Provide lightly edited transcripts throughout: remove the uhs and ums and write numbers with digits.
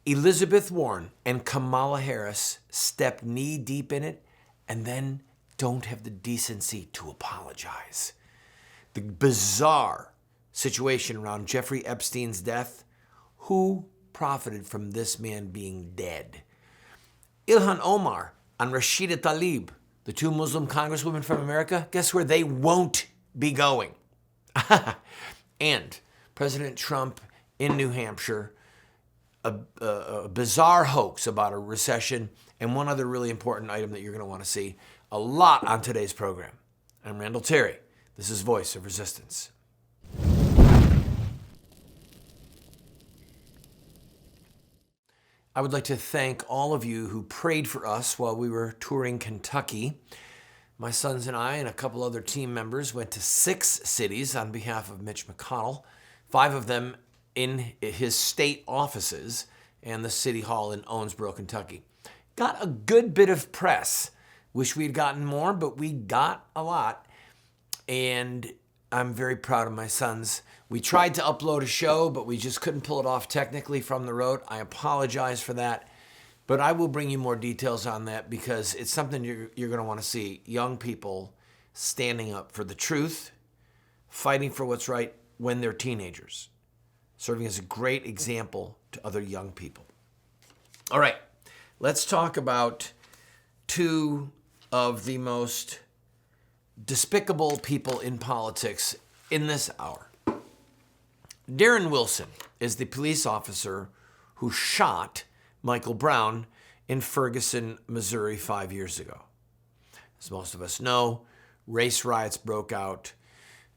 Elizabeth Warren and Kamala Harris step knee deep in it and then don't have the decency to apologize. The bizarre situation around Jeffrey Epstein's death, who profited from this man being dead? Ilhan Omar and Rashida Tlaib, the two Muslim congresswomen from America, guess where they won't be going? And President Trump in New Hampshire, a bizarre hoax about a recession, and one other really important item that you're going to want to see a lot on today's program. I'm Randall Terry. This is Voice of Resistance. I would like to thank all of you who prayed for us while we were touring Kentucky. My sons and I and a couple other team members went to 6 cities on behalf of Mitch McConnell, 5 of them in his state offices and the City Hall in Owensboro, Kentucky. Got a good bit of press. Wish we'd gotten more, but we got a lot. And I'm very proud of my sons. We tried to upload a show, but we just couldn't pull it off technically from the road. I apologize for that. But I will bring you more details on that because it's something you're going to want to see. Young people standing up for the truth, fighting for what's right when they're teenagers, serving as a great example to other young people. All right, let's talk about 2 of the most despicable people in politics in this hour. Darren Wilson is the police officer who shot Michael Brown in Ferguson, Missouri 5 years ago. As most of us know, race riots broke out.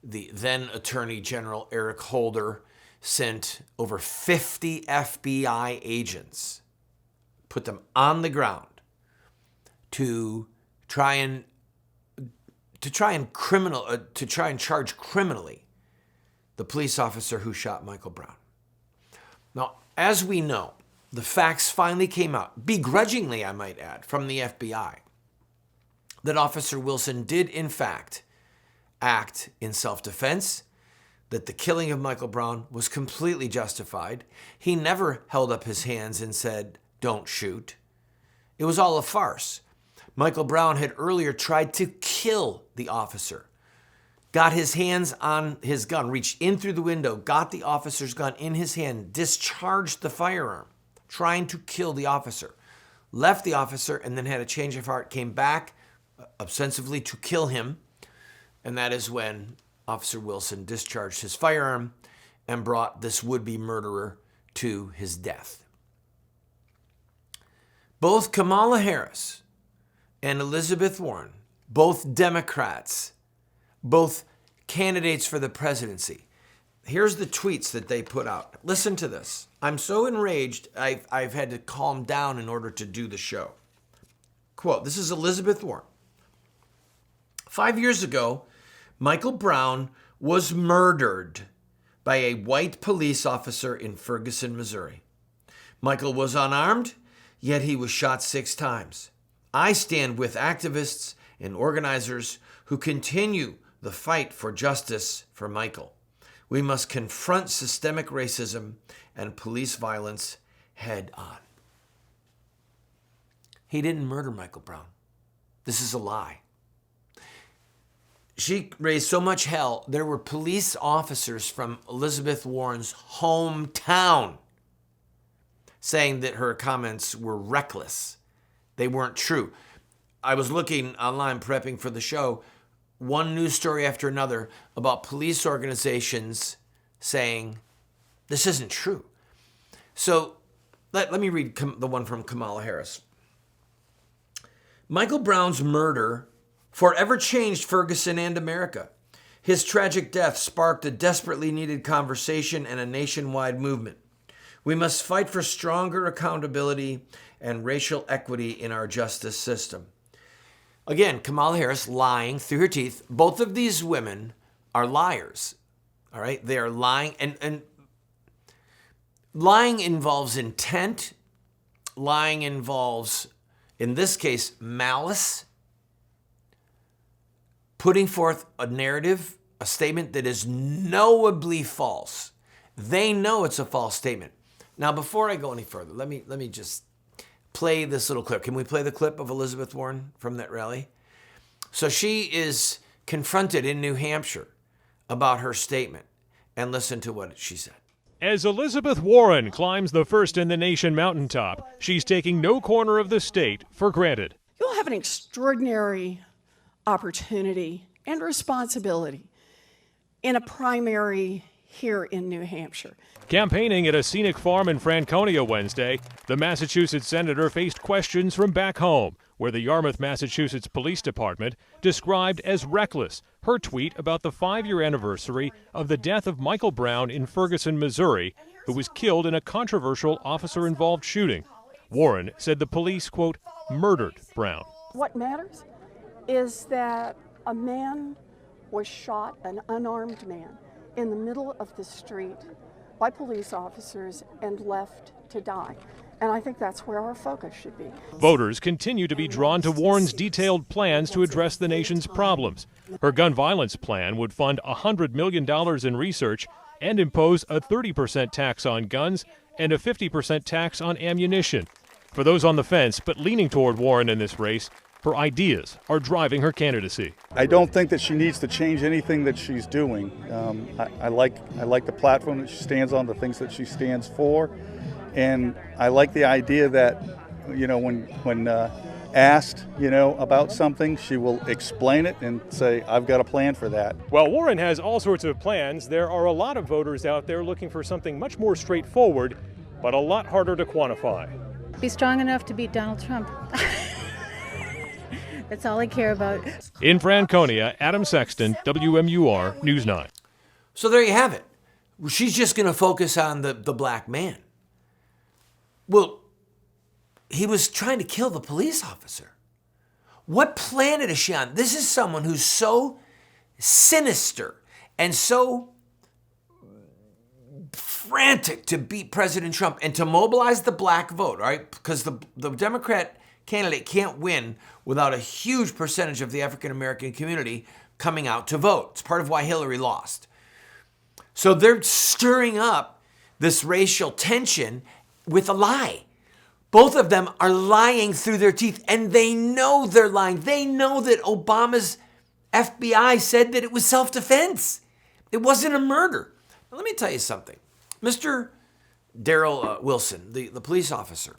The then Attorney General Eric Holder sent over 50 FBI agents, put them on the ground to try and charge criminally the police officer who shot Michael Brown. Now, as we know, the facts finally came out, begrudgingly I might add, from the FBI, that Officer Wilson did in fact act in self-defense, that the killing of Michael Brown was completely justified. He never held up his hands and said, "Don't shoot." It was all a farce. Michael Brown had earlier tried to kill the officer, got his hands on his gun, reached in through the window, got the officer's gun in his hand, discharged the firearm, trying to kill the officer, left the officer, and then had a change of heart, came back ostensibly to kill him, and that is when Officer Wilson discharged his firearm and brought this would-be murderer to his death. Both Kamala Harris and Elizabeth Warren, both Democrats, both candidates for the presidency. Here's the tweets that they put out. Listen to this. I'm so enraged, I've had to calm down in order to do the show. Quote, this is Elizabeth Warren. 5 years ago, Michael Brown was murdered by a white police officer in Ferguson, Missouri. Michael was unarmed, yet he was shot 6 times. I stand with activists and organizers who continue the fight for justice for Michael. We must confront systemic racism and police violence head on. He didn't murder Michael Brown. This is a lie. She raised so much hell, there were police officers from Elizabeth Warren's hometown saying that her comments were reckless. They weren't true. I was looking online prepping for the show, one news story after another about police organizations saying this isn't true. So let me read the one from Kamala Harris. Michael Brown's murder forever changed Ferguson and America. His tragic death sparked a desperately needed conversation and a nationwide movement. We must fight for stronger accountability and racial equity in our justice system. Again, Kamala Harris lying through her teeth. Both of these women are liars. All right? They are lying. And lying involves intent. Lying involves, in this case, malice. Putting forth a narrative, a statement that is knowably false. They know it's a false statement. Now, before I go any further, let me just play this little clip. Can we play the clip of Elizabeth Warren from that rally? So she is confronted in New Hampshire about her statement, and listen to what she said. As Elizabeth Warren climbs the first in the nation mountaintop, she's taking no corner of the state for granted. You'll have an extraordinary opportunity and responsibility in a primary here in New Hampshire. Campaigning at a scenic farm in Franconia Wednesday, the Massachusetts senator faced questions from back home, where the Yarmouth, Massachusetts Police Department described as reckless her tweet about the 5-year anniversary of the death of Michael Brown in Ferguson, Missouri, who was killed in a controversial officer-involved shooting. Warren said the police, quote, murdered Brown. What matters is that a man was shot, an unarmed man, in the middle of the street by police officers and left to die. And I think that's where our focus should be. Voters continue to be drawn to Warren's detailed plans to address the nation's problems. Her gun violence plan would fund $100 million in research and impose a 30% tax on guns and a 50% tax on ammunition. For those on the fence but leaning toward Warren in this race, her ideas are driving her candidacy. I don't think that she needs to change anything that she's doing. I like the platform that she stands on, the things that she stands for, and I like the idea that, you know, when asked, you know, about something, she will explain it and say, I've got a plan for that. While Warren has all sorts of plans, there are a lot of voters out there looking for something much more straightforward, but a lot harder to quantify. Be strong enough to beat Donald Trump. That's all I care about. In Franconia, Adam Sexton, WMUR News 9. So there you have it. She's just going to focus on the black man. Well, he was trying to kill the police officer. What planet is she on? This is someone who's so sinister and so frantic to beat President Trump and to mobilize the black vote, all right? Because the Democrat candidate can't win without a huge percentage of the African-American community coming out to vote. It's part of why Hillary lost. So they're stirring up this racial tension with a lie. Both of them are lying through their teeth, and they know they're lying. They know that Obama's FBI said that it was self-defense. It wasn't a murder. Now, let me tell you something. Mr. Darrell Wilson, the police officer,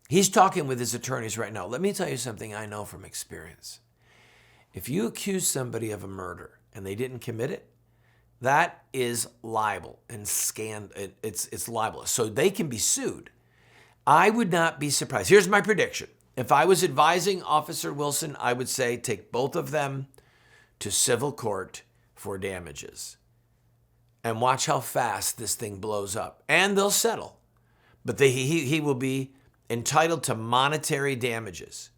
he's talking with his attorneys right now. Let me tell you something I know from experience. If you accuse somebody of a murder and they didn't commit it, that is libel and it's libelous. So they can be sued. I would not be surprised. Here's my prediction. If I was advising Officer Wilson, I would say take both of them to civil court for damages. And watch how fast this thing blows up. And they'll settle. But he will be entitled to monetary damages.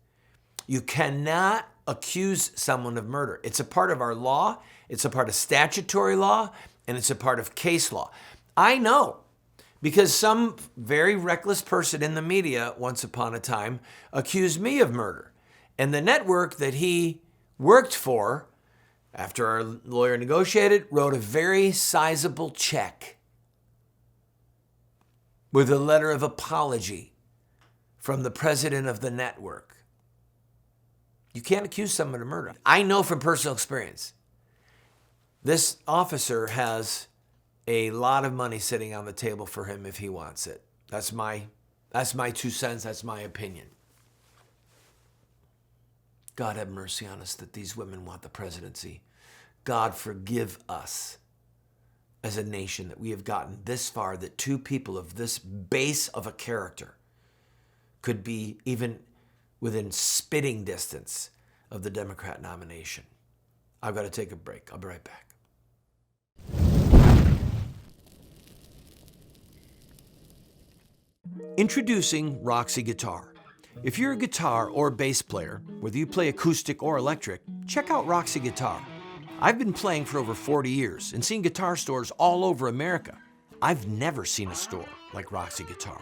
You cannot accuse someone of murder. It's a part of our law, it's a part of statutory law, and it's a part of case law. I know, because some very reckless person in the media once upon a time accused me of murder. And the network that he worked for, after our lawyer negotiated, wrote a very sizable check with a letter of apology from the president of the network. You can't accuse someone of murder. I know from personal experience, this officer has a lot of money sitting on the table for him if he wants it. That's my 2 cents, that's my opinion. God have mercy on us that these women want the presidency. God forgive us as a nation that we have gotten this far, that 2 people of this base of a character could be even within spitting distance of the Democrat nomination. I've got to take a break. I'll be right back. Introducing Roxy Guitar. If you're a guitar or bass player, whether you play acoustic or electric, check out Roxy Guitar. I've been playing for over 40 years and seen guitar stores all over America. I've never seen a store like Roxy Guitar.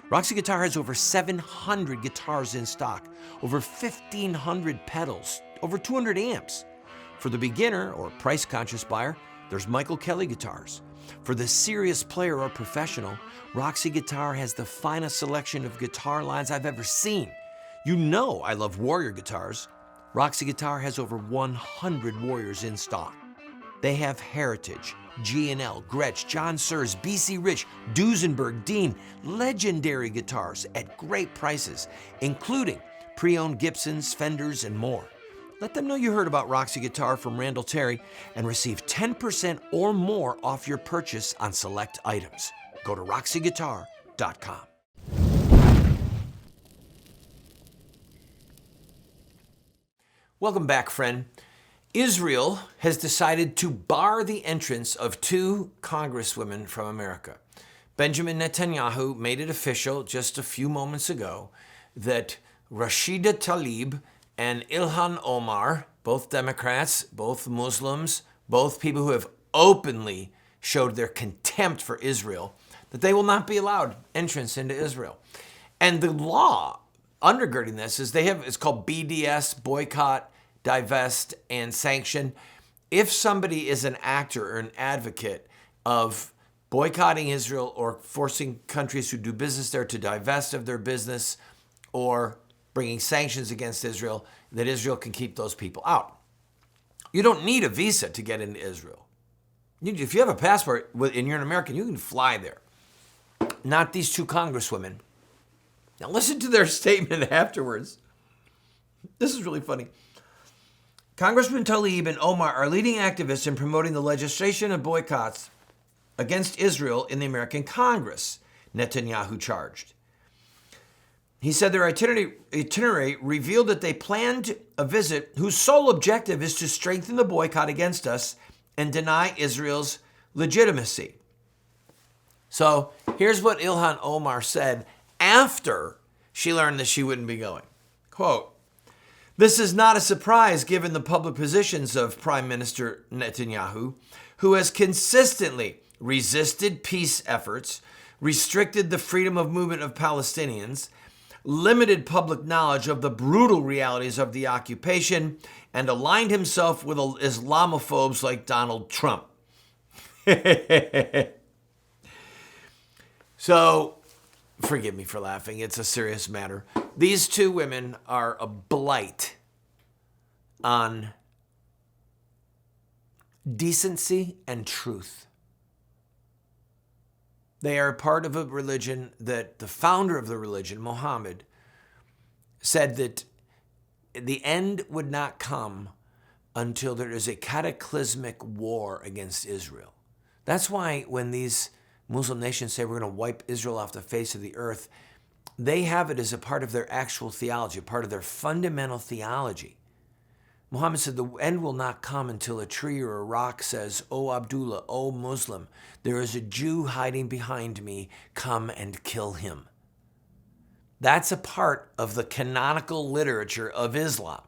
Roxy Guitar has over 700 guitars in stock, over 1,500 pedals, over 200 amps. For the beginner or price-conscious buyer, there's Michael Kelly guitars. For the serious player or professional, Roxy Guitar has the finest selection of guitar lines I've ever seen. You know I love Warrior guitars. Roxy Guitar has over 100 Warriors in stock. They have Heritage, G&L, Gretsch, John Sears, BC Rich, Duesenberg, Dean, legendary guitars at great prices, including pre-owned Gibsons, Fenders, and more. Let them know you heard about Roxy Guitar from Randall Terry and receive 10% or more off your purchase on select items. Go to roxyguitar.com. Welcome back, friend. Israel has decided to bar the entrance of 2 congresswomen from America. Benjamin Netanyahu made it official just a few moments ago that Rashida Tlaib and Ilhan Omar, both Democrats, both Muslims, both people who have openly showed their contempt for Israel, that they will not be allowed entrance into Israel. And the law undergirding this is it's called BDS, boycott, divest, and sanction. If somebody is an actor or an advocate of boycotting Israel or forcing countries who do business there to divest of their business or bringing sanctions against Israel, that Israel can keep those people out. You don't need a visa to get into Israel. If you have a passport and you're an American, you can fly there. Not these 2 congresswomen. Now listen to their statement afterwards. This is really funny. Congressman Tlaib and Omar are leading activists in promoting the legislation of boycotts against Israel in the American Congress, Netanyahu charged. He said their itinerary revealed that they planned a visit whose sole objective is to strengthen the boycott against us and deny Israel's legitimacy. So here's what Ilhan Omar said after she learned that she wouldn't be going. Quote, "This is not a surprise given the public positions of Prime Minister Netanyahu, who has consistently resisted peace efforts, restricted the freedom of movement of Palestinians, limited public knowledge of the brutal realities of the occupation, and aligned himself with Islamophobes like Donald Trump." So, forgive me for laughing. It's a serious matter. These 2 women are a blight on decency and truth. They are part of a religion that the founder of the religion, Muhammad, said that the end would not come until there is a cataclysmic war against Israel. That's why when these Muslim nations say we're going to wipe Israel off the face of the earth, they have it as a part of their actual theology, a part of their fundamental theology. Muhammad said the end will not come until a tree or a rock says, "O Abdullah, O Muslim, there is a Jew hiding behind me, come and kill him." That's a part of the canonical literature of Islam.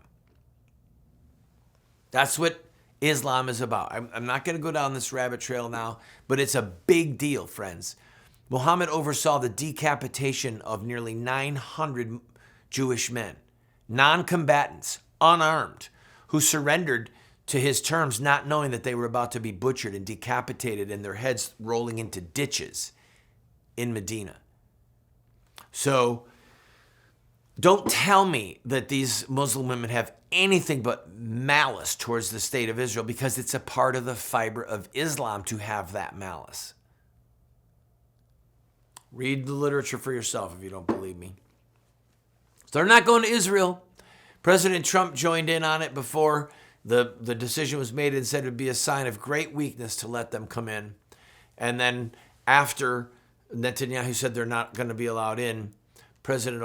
That's what Islam is about. I'm not going to go down this rabbit trail now, but it's a big deal, friends. Muhammad oversaw the decapitation of nearly 900 Jewish men, non-combatants, unarmed, who surrendered to his terms not knowing that they were about to be butchered and decapitated and their heads rolling into ditches in Medina. So don't tell me that these Muslim women have anything but malice towards the state of Israel, because it's a part of the fiber of Islam to have that malice. Read the literature for yourself if you don't believe me. So they're not going to Israel. President Trump joined in on it before the decision was made and said it would be a sign of great weakness to let them come in. And then after Netanyahu said they're not going to be allowed in, President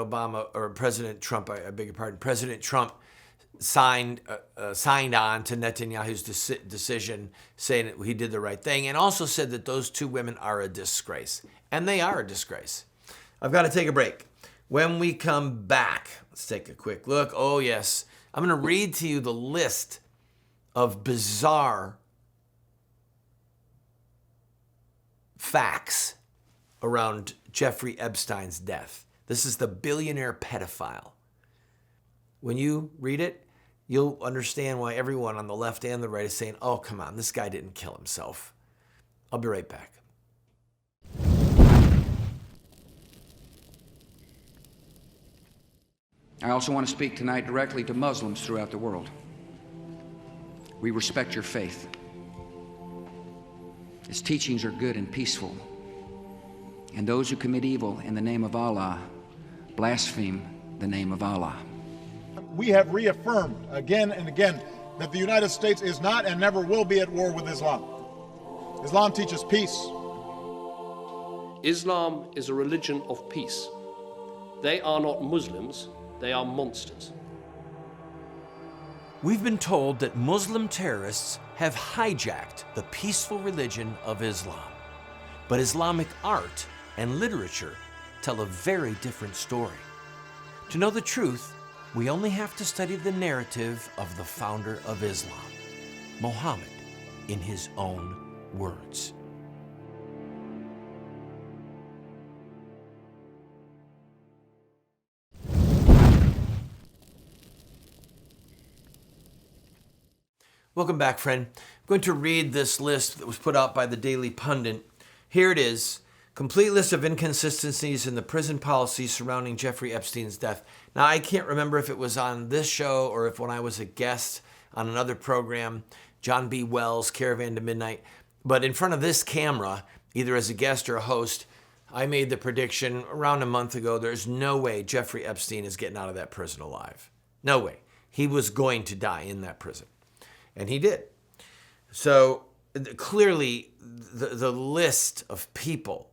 Trump signed on to Netanyahu's decision, saying that he did the right thing, and also said that those 2 women are a disgrace. And they are a disgrace. I've got to take a break. When we come back, let's take a quick look. Oh, yes. I'm going to read to you the list of bizarre facts around Jeffrey Epstein's death. This is the billionaire pedophile. When you read it, you'll understand why everyone on the left and the right is saying, "Oh, come on, this guy didn't kill himself." I'll be right back. I also want to speak tonight directly to Muslims throughout the world. We respect your faith. Its teachings are good and peaceful. And those who commit evil in the name of Allah blaspheme the name of Allah. We have reaffirmed again and again that the United States is not and never will be at war with Islam. Islam teaches peace. Islam is a religion of peace. They are not Muslims, they are monsters. We've been told that Muslim terrorists have hijacked the peaceful religion of Islam. But Islamic art and literature tell a very different story. To know the truth, we only have to study the narrative of the founder of Islam, Muhammad, in his own words. Welcome back, friend. I'm going to read this list that was put out by the Daily Pundit. Here it is. Complete list of inconsistencies in the prison policy surrounding Jeffrey Epstein's death. Now, I can't remember if it was on this show or if when I was a guest on another program, John B. Wells, Caravan to Midnight. But in front of this camera, either as a guest or a host, I made the prediction around a month ago, there's no way Jeffrey Epstein is getting out of that prison alive. No way. He was going to die in that prison. And he did. So clearly, the list of people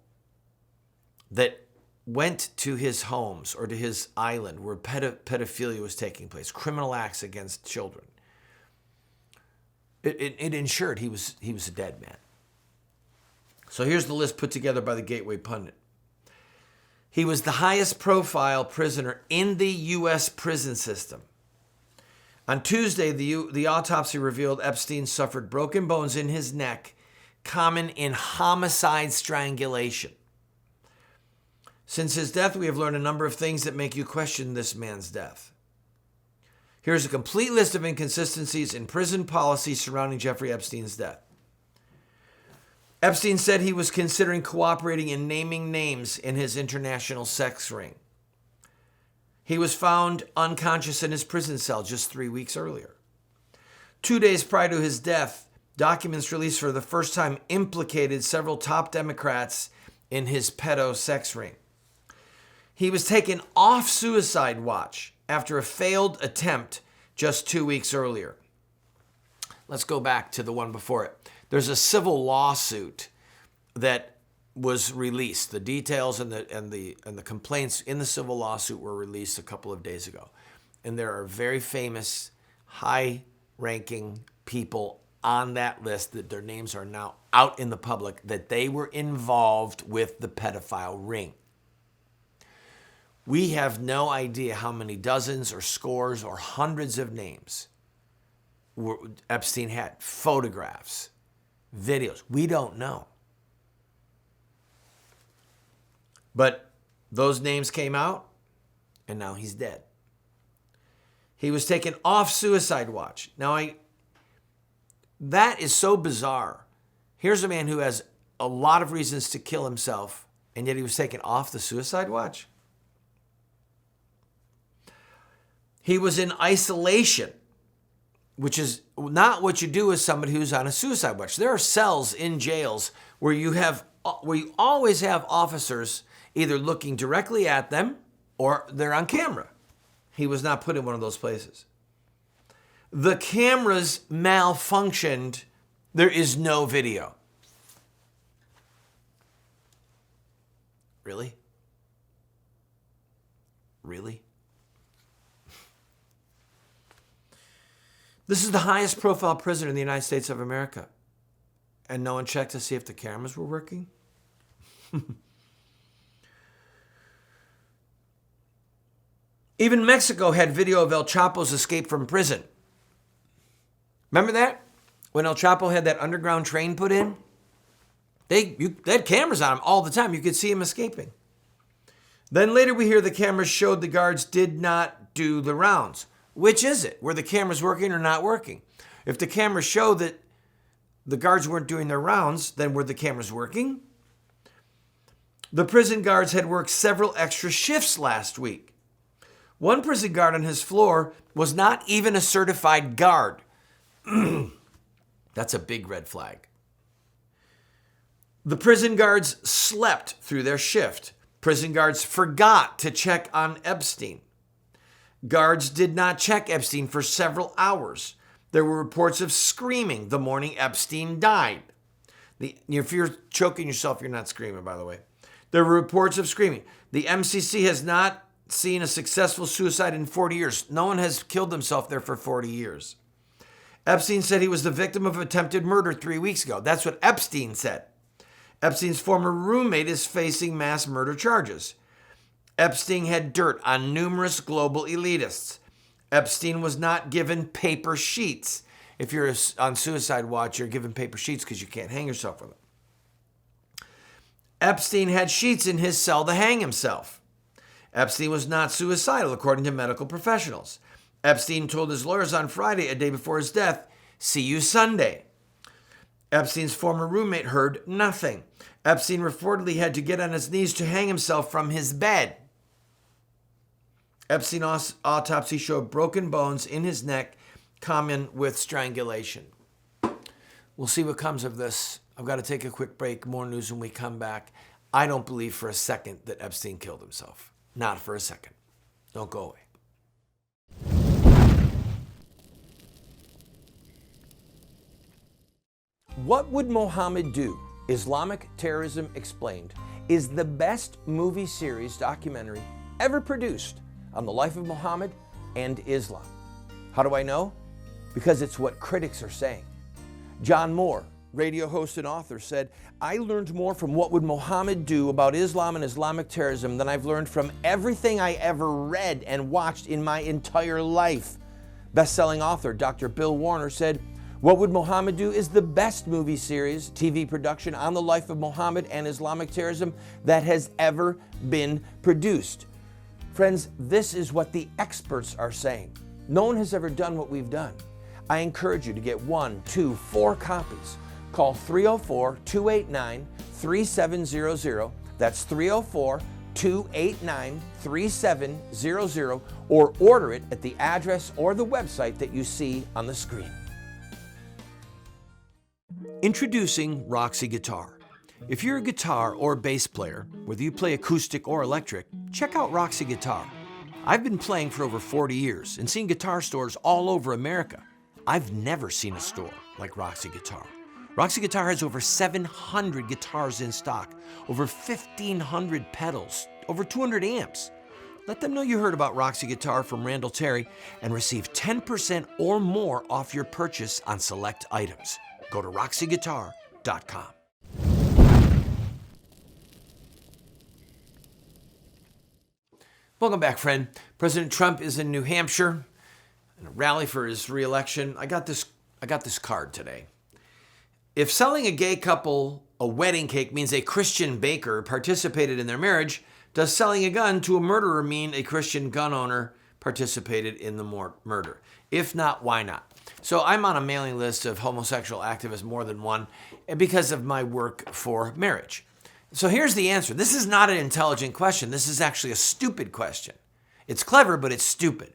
that went to his homes or to his island where pedophilia was taking place, criminal acts against children, it ensured he was a dead man. So here's the list put together by the Gateway Pundit. He was the highest profile prisoner in the U.S. prison system. On Tuesday, the autopsy revealed Epstein suffered broken bones in his neck, common in homicide strangulation. Since his death, we have learned a number of things that make you question this man's death. Here's a complete list of inconsistencies in prison policy surrounding Jeffrey Epstein's death. Epstein said he was considering cooperating in naming names in his international sex ring. He was found unconscious in his prison cell just 3 weeks earlier. 2 days prior to his death, documents released for the first time implicated several top Democrats in his pedo sex ring. He was taken off suicide watch after a failed attempt just 2 weeks earlier. Let's go back to the one before it. There's a civil lawsuit that was released. The details and the complaints in the civil lawsuit were released a couple of days ago. And there are very famous, high-ranking people on that list that their names are now out in the public that they were involved with the pedophile ring. We have no idea how many dozens or scores or hundreds of names Epstein had. Photographs, videos. We don't know. But those names came out, and now he's dead. He was taken off suicide watch. Now, that is so bizarre. Here's a man who has a lot of reasons to kill himself, and yet he was taken off the suicide watch. He was in isolation, which is not what you do with somebody who's on a suicide watch. There are cells in jails where you always have officers either looking directly at them or they're on camera. He was not put in one of those places. The cameras malfunctioned. There is no video. Really? Really? This is the highest profile prisoner in the United States of America. And no one checked to see if the cameras were working? Even Mexico had video of El Chapo's escape from prison. Remember that? When El Chapo had that underground train put in? They had cameras on him all the time. You could see him escaping. Then later we hear the cameras showed the guards did not do the rounds. Which is it? Were the cameras working or not working? If the cameras show that the guards weren't doing their rounds, then were the cameras working? The prison guards had worked several extra shifts last week. One prison guard on his floor was not even a certified guard. That's a big red flag. The prison guards slept through their shift. Prison guards forgot to check on Epstein. Guards did not check Epstein for several hours. There were reports of screaming the morning Epstein died. If you're choking yourself, you're not screaming, by the way. There were reports of screaming. The MCC has not seen a successful suicide in 40 years. No one has killed himself there for 40 years. Epstein said he was the victim of attempted murder 3 weeks ago. That's what Epstein said. Epstein's former roommate is facing mass murder charges. Epstein had dirt on numerous global elitists. Epstein was not given paper sheets. If you're on suicide watch, you're given paper sheets because you can't hang yourself with them. Epstein had sheets in his cell to hang himself. Epstein was not suicidal, according to medical professionals. Epstein told his lawyers on Friday, a day before his death, "See you Sunday." Epstein's former roommate heard nothing. Epstein reportedly had to get on his knees to hang himself from his bed. Epstein's autopsy showed broken bones in his neck, common with strangulation. We'll see what comes of this. I've got to take a quick break. More news when we come back. I don't believe for a second that Epstein killed himself. Not for a second. Don't go away. What Would Mohammed Do? Islamic Terrorism Explained is the best movie series documentary ever produced on the life of Muhammad and Islam. How do I know? Because it's what critics are saying. John Moore, radio host and author, said, "I learned more from What Would Mohammed Do about Islam and Islamic terrorism than I've learned from everything I ever read and watched in my entire life." Best-selling author Dr. Bill Warner said, "What Would Mohammed Do is the best movie series, TV production on the life of Muhammad and Islamic terrorism that has ever been produced." Friends, this is what the experts are saying. No one has ever done what we've done. I encourage you to get 1, 2, 4 copies. Call 304-289-3700. That's 304-289-3700, or order it at the address or the website that you see on the screen. Introducing Roxy Guitar. If you're a guitar or bass player, whether you play acoustic or electric, check out Roxy Guitar. I've been playing for over 40 years and seen guitar stores all over America. I've never seen a store like Roxy Guitar. Roxy Guitar has over 700 guitars in stock, over 1,500 pedals, over 200 amps. Let them know you heard about Roxy Guitar from Randall Terry and receive 10% or more off your purchase on select items. Go to roxyguitar.com. Welcome back, friend. President Trump is in New Hampshire in a rally for his re-election. I got this card today. If selling a gay couple a wedding cake means a Christian baker participated in their marriage, does selling a gun to a murderer mean a Christian gun owner participated in the murder? If not, why not? So I'm on a mailing list of homosexual activists, more than one, because of my work for marriage. So here's the answer. This is not an intelligent question. This is actually a stupid question. It's clever, but it's stupid.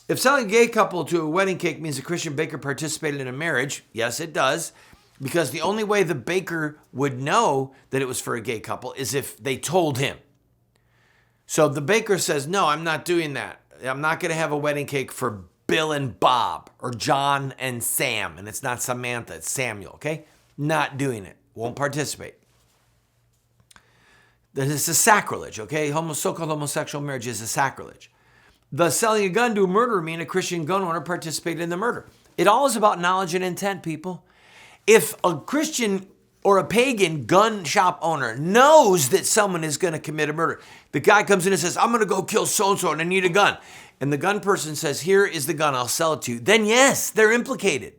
If selling a gay couple to a wedding cake means a Christian baker participated in a marriage, yes, it does, because the only way the baker would know that it was for a gay couple is if they told him. So the baker says, "No, I'm not doing that. I'm not going to have a wedding cake for Bill and Bob or John and Sam." And it's not Samantha, it's Samuel, okay? Not doing it. Won't participate. This is sacrilege, okay? So-called homosexual marriage is a sacrilege. The selling a gun to a murderer mean a Christian gun owner participated in the murder. It all is about knowledge and intent, people. If a Christian or a pagan gun shop owner knows that someone is going to commit a murder, the guy comes in and says, "I'm going to go kill so-and-so and I need a gun." And the gun person says, "Here is the gun, I'll sell it to you." Then yes, they're implicated.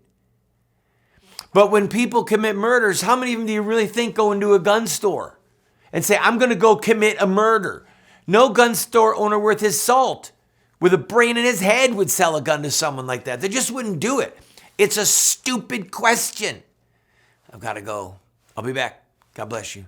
But when people commit murders, how many of them do you really think go into a gun store and say, "I'm going to go commit a murder"? No gun store owner worth his salt with a brain in his head would sell a gun to someone like that. They just wouldn't do it. It's a stupid question. I've got to go. I'll be back. God bless you.